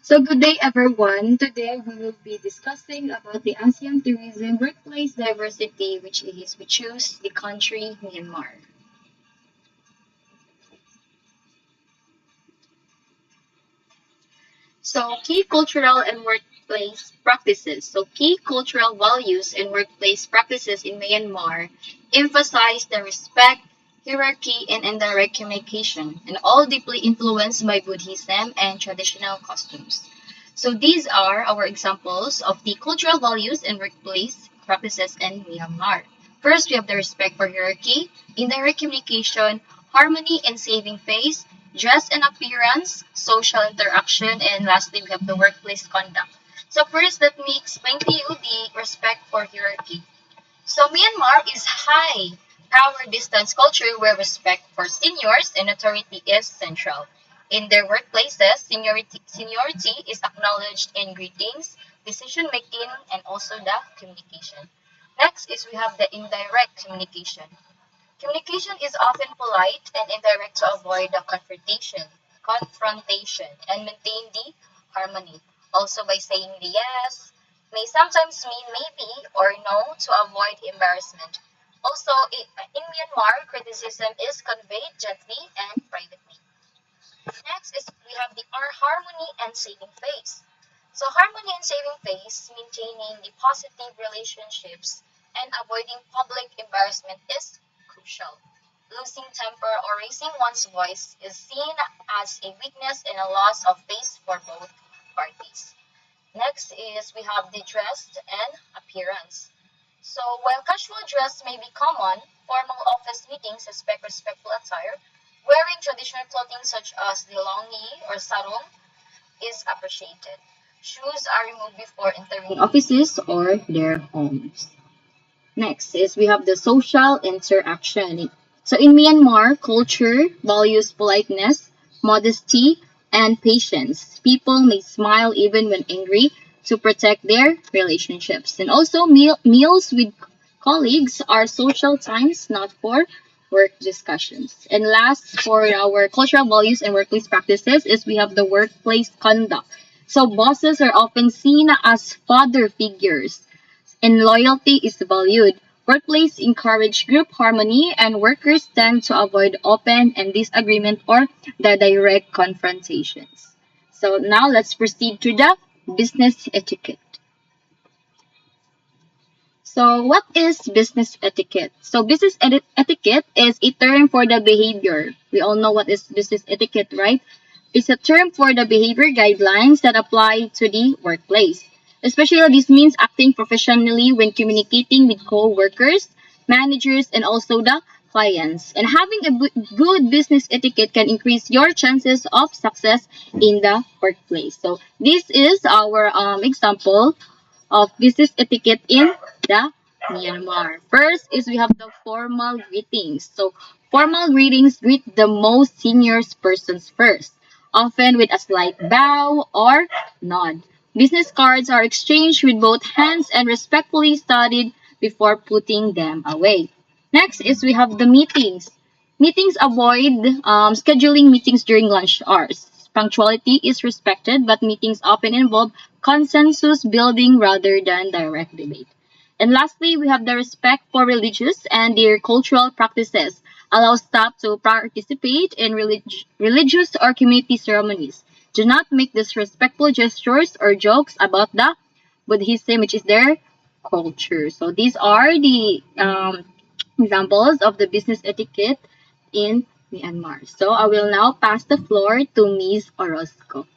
So good day everyone. Today we will be discussing about the ASEAN tourism workplace diversity, which is we choose the country Myanmar. So key cultural and workplace practices. So key cultural values and workplace practices in Myanmar emphasize the respect, hierarchy, and indirect communication, and all deeply influenced by Buddhism and traditional customs. So these are our examples of the cultural values and workplace practices in Myanmar. First, we have the respect for hierarchy, indirect communication, harmony and saving face, dress and appearance, social interaction, and lastly, we have the workplace conduct. So first, let me explain to you the respect for hierarchy. So Myanmar is high power distance culture where respect for seniors and authority is central. In their workplaces, seniority is acknowledged in greetings, decision making, and also the communication. Next is we have the indirect communication. Communication is often polite and indirect to avoid the confrontation and maintain the harmony. Also by saying the yes may sometimes mean maybe or no to avoid embarrassment. Also, in Myanmar, criticism is conveyed gently and privately. Next is we have the harmony and saving face. So harmony and saving face, maintaining the positive relationships and avoiding public embarrassment is crucial. Losing temper or raising one's voice is seen as a weakness and a loss of face for both parties. Next is we have the dress and appearance. So while casual dress may be common, formal office meetings expect respectful attire. Wearing traditional clothing such as the longi or sarong is appreciated. Shoes are removed before entering offices or their homes. Next is we have the social interaction. So in Myanmar, culture values politeness, modesty, and patience. People may smile even when angry to protect their relationships. And also, meals with colleagues are social times, not for work discussions. And last, for our cultural values and workplace practices, is we have the workplace conduct. So bosses are often seen as father figures and loyalty is valued. Workplace encourage group harmony and workers tend to avoid open and disagreement or the direct confrontations. So now let's proceed to the business etiquette. So what is business etiquette? So etiquette is a term for the behavior. We all know what is business etiquette, right? It's a term for the behavior guidelines that apply to the workplace. Especially this means acting professionally when communicating with co-workers, managers, and also the clients. And having a good business etiquette can increase your chances of success in the workplace. So this is our example of business etiquette in the Myanmar. First is we have the formal greetings. So formal greetings greet the most senior persons first, often with a slight bow or nod. Business cards are exchanged with both hands and respectfully studied before putting them away. Next is we have the meetings. Meetings avoid scheduling meetings during lunch hours. Punctuality is respected, but meetings often involve consensus building rather than direct debate. And lastly, we have the respect for religious and their cultural practices. Allow staff to participate in religious or community ceremonies. Do not make disrespectful gestures or jokes about the Buddhism, which is their culture. So these are the examples of the business etiquette in Myanmar. So I will now pass the floor to Ms. Orozco.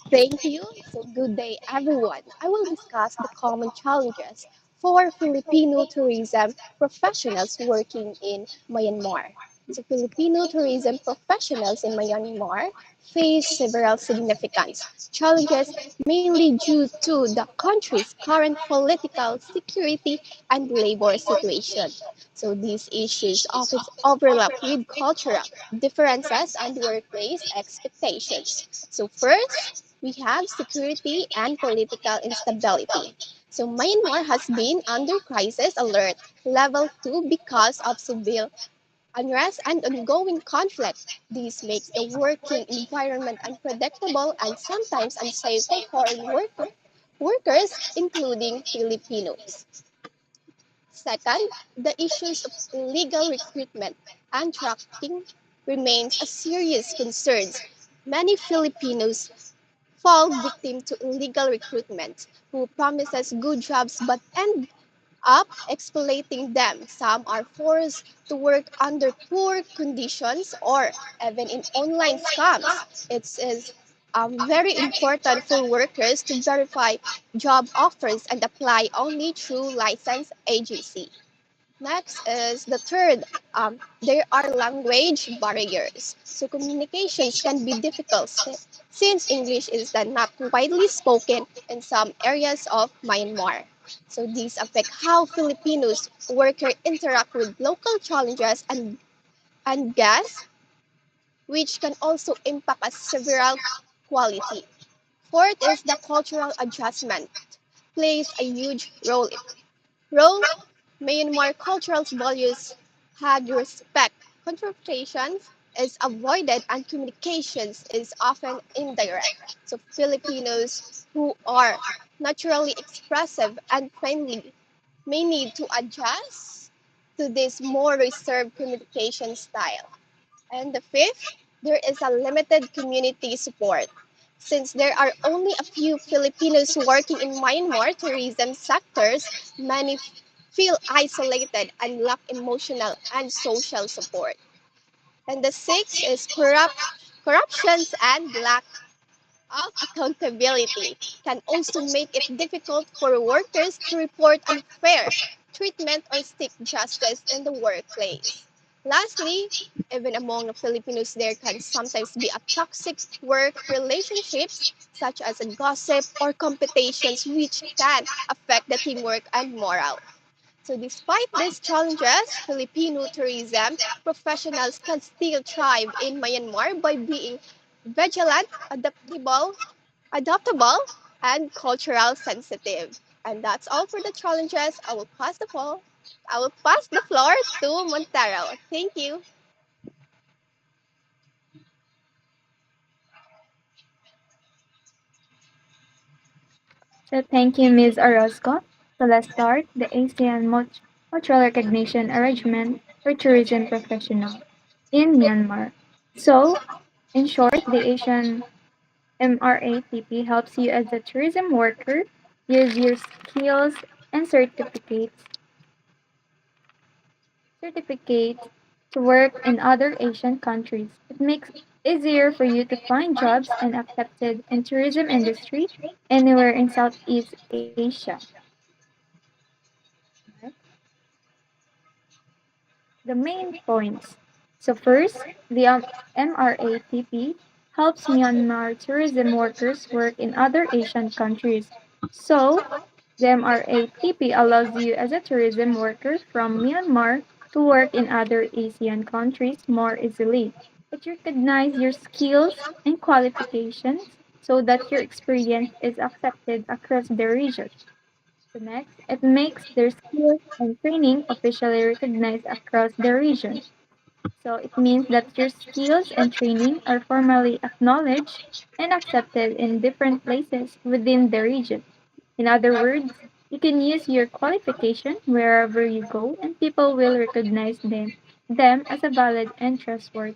Thank you. So, good day, everyone. I will discuss the common challenges for Filipino tourism professionals working in Myanmar. So, Filipino tourism professionals in Myanmar face several significant challenges, mainly due to the country's current political, security, and labor situation. So, these issues often overlap with cultural differences and workplace expectations. So, first, we have security and political instability. So Myanmar has been under crisis alert level 2 because of civil unrest and ongoing conflict. This makes the working environment unpredictable and sometimes unsafe for workers, including Filipinos. Second, the issues of illegal recruitment and trafficking remains a serious concern. Many Filipinos fall victim to illegal recruitment who promises good jobs but end up exploiting them. Some are forced to work under poor conditions or even in online scams. It is very important for workers to verify job offers and apply only through licensed agency. Next is the third. There are language barriers. So communications can be difficult since English is then not widely spoken in some areas of Myanmar. So these affect how Filipinos workers interact with local challenges and guests, which can also impact a several quality. Fourth is the cultural adjustment plays a huge role. Myanmar cultural values had respect, confrontations is avoided, and communications is often indirect. So Filipinos who are naturally expressive and friendly may need to adjust to this more reserved communication style. And the fifth, there is a limited community support. Since there are only a few Filipinos working in Myanmar tourism sectors, many feel isolated and lack emotional and social support. And the sixth is corruptions and lack of accountability can also make it difficult for workers to report unfair treatment or seek justice in the workplace. Lastly, even among the Filipinos, there can sometimes be a toxic work relationships, such as a gossip or competitions, which can affect the teamwork and morale. So despite these challenges, Filipino tourism professionals can still thrive in Myanmar by being vigilant, adaptable, and cultural sensitive. And that's all for the challenges. I will pass the floor to Montero. Thank you. So thank you, Ms. Orozco. So let's start the ASEAN Mutual Recognition Arrangement for Tourism Professional in Myanmar. So, in short, the Asian MRATP helps you as a tourism worker use your skills and certificates to work in other Asian countries. It makes easier for you to find jobs and accepted in tourism industry anywhere in Southeast Asia. The main points. So first, the MRATP helps Myanmar tourism workers work in other Asian countries. So, the MRATP allows you as a tourism worker from Myanmar to work in other ASEAN countries more easily. It recognizes your skills and qualifications so that your experience is accepted across the region. So next, it makes their skills and training officially recognized across the region. So it means that your skills and training are formally acknowledged and accepted in different places within the region. In other words, you can use your qualification wherever you go and people will recognize them as a valid and trustworthy.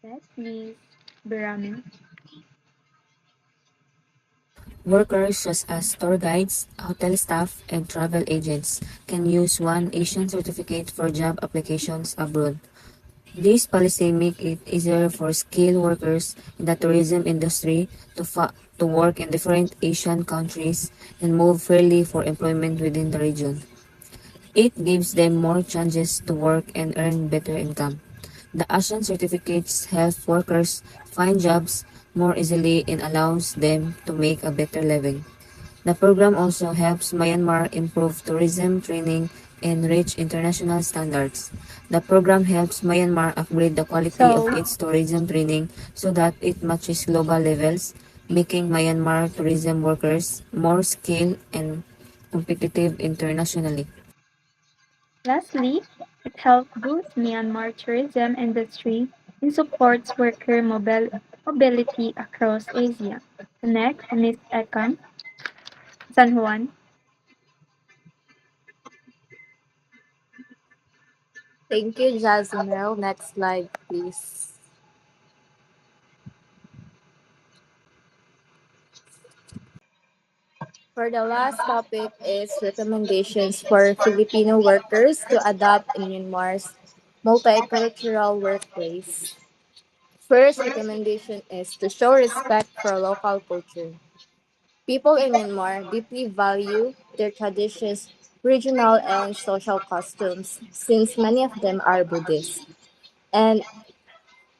That's Ms. Baramin. Workers such as tour guides, hotel staff, and travel agents can use one Asian certificate for job applications abroad. This policy makes it easier for skilled workers in the tourism industry to work in different Asian countries and move freely for employment within the region. It gives them more chances to work and earn better income. The ASEAN certificates help workers find jobs more easily and allows them to make a better living. The program also helps Myanmar improve tourism training and reach international standards. The program helps Myanmar upgrade the quality of So, its tourism training so that it matches global levels, making Myanmar tourism workers more skilled and competitive internationally. Lastly, it helps boost Myanmar tourism industry and supports worker mobility across Asia. Next, Ms. Ekam, San Juan. Thank you, Jazmel. Next slide, please. For the last topic is recommendations for Filipino workers to adopt in Myanmar's multicultural workplace. First recommendation is to show respect for local culture. People in Myanmar deeply value their traditions, regional and social costumes, since many of them are Buddhist. And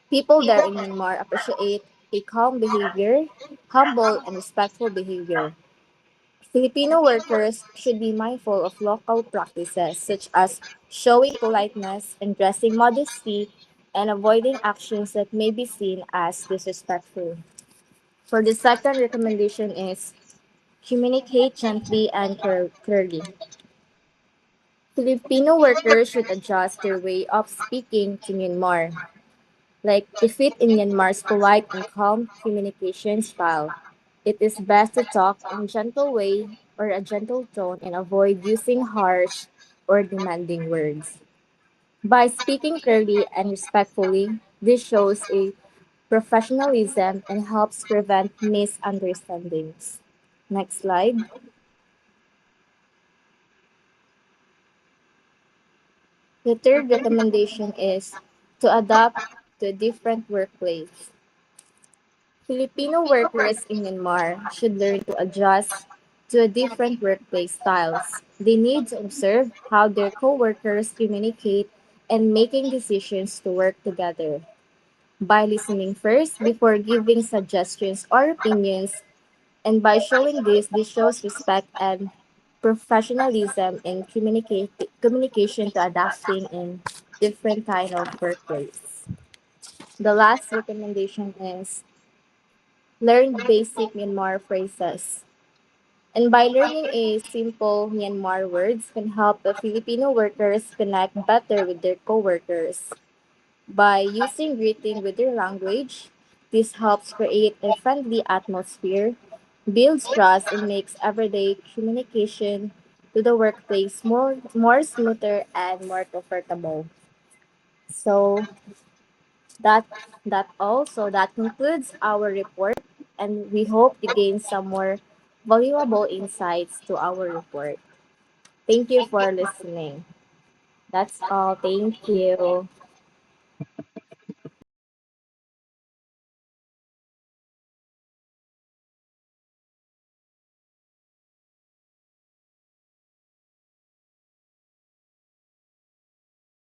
people there in Myanmar appreciate a calm behavior, humble and respectful behavior. Filipino workers should be mindful of local practices such as showing politeness and dressing modesty and avoiding actions that may be seen as disrespectful. For the second recommendation is communicate gently and clearly. Filipino workers should adjust their way of speaking to Myanmar, like to fit in Myanmar's polite and calm communication style. It is best to talk in a gentle way or a gentle tone and avoid using harsh or demanding words. By speaking clearly and respectfully, this shows a professionalism and helps prevent misunderstandings. Next slide. The third recommendation is to adapt to a different workplace. Filipino workers in Myanmar should learn to adjust to a different workplace styles. They need to observe how their coworkers communicate and making decisions to work together. By listening first before giving suggestions or opinions, and by showing this shows respect and professionalism in communication to adapting in different kind of workplace. The last recommendation is learn basic Myanmar phrases. And by learning a simple Myanmar words can help the Filipino workers connect better with their coworkers. By using greeting with their language, this helps create a friendly atmosphere, builds trust, and makes everyday communication to the workplace more smoother and more comfortable. So that that concludes our report, and we hope you gain some more valuable insights to our report. Thank you for listening. That's all. Thank you.